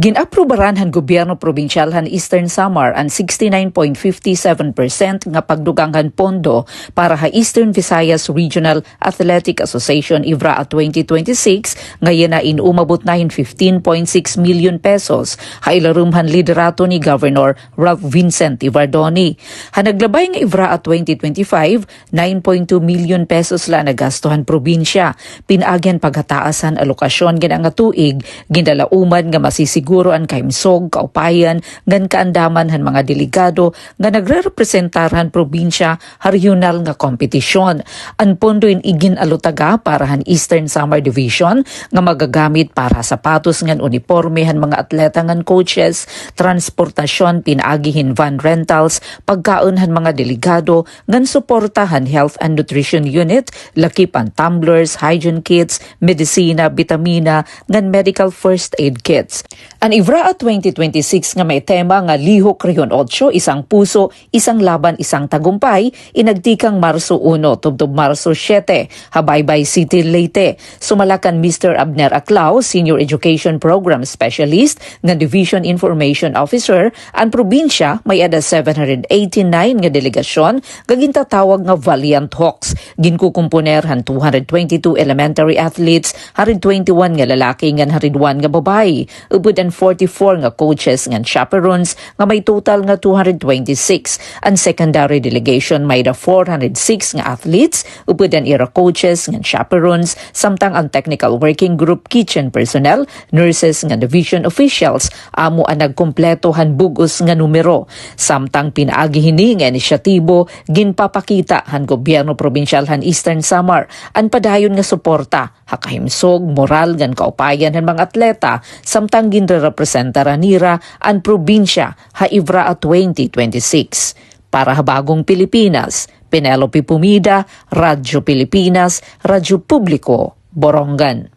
Ginaprobaran han gobyerno probinsyal han Eastern Samar ang 69.57% nga pagduganghan pondo para ha Eastern Visayas Regional Athletic Association IVRA 2026 ngayon na inumabot na 15.6 million pesos ha ilarumhan liderato ni Governor Ralph Vincent Ivardoni. Ha naglabay nga IVRA 2025, 9.2 million pesos la nagastuhan probinsya. Pinagyan paghataasan alokasyon gina nga tuig ginalauman nga sisiguro ang kaimsog, kaupayan, ngan kaandaman han mga delegado nga nagre-representarhan probinsya ha regional nga kompetisyon. Ang pondo igin alutaga para han Eastern Samar Division nga magagamit para sapatos ngan uniforme han mga atleta ngan coaches, transportasyon pinaagihin van rentals, pagkaon han mga delegado ngan suporta han Health and Nutrition Unit, lakipan tumblers, hygiene kits, medisina, vitamina, ngan medical first aid kits. Ang IVRA 2026 nga may tema nga Lihok Rehiyon 8, isang puso, isang laban, isang tagumpay, inagtikang Marso 1 tubtob Marso 7, Habaybay City, Leyte. Sumalakan Mr. Abner Aclao, Senior Education Program Specialist, nga Division Information Officer, ang probinsya may ada 789 nga delegasyon, gagintatawag nga Valiant Hawks. Ginkukumponer han 222 elementary athletes, 121 nga lalaki ngan 101 nga babae. Ubod ang 44 nga coaches ngan chaperones nga may total nga 226. Ang secondary delegation may da 406 nga athletes, ubod ang era coaches ngan chaperones, samtang ang technical working group kitchen personnel, nurses nga division officials, amo ang nagkumpleto han bugos nga numero. Samtang pinaagi hini nga inisyatibo, ginpapakita han gobyerno probinsyal han Eastern Samar, ang padayon nga suporta, hakahimsog, moral ngan kaupayan han mga atleta, samtang ginrepresentara nira ang probinsya ha IVRA 2026. Para Habagong Pilipinas, Penelope Pumida, Radyo Pilipinas, Radyo Publiko, Borongan.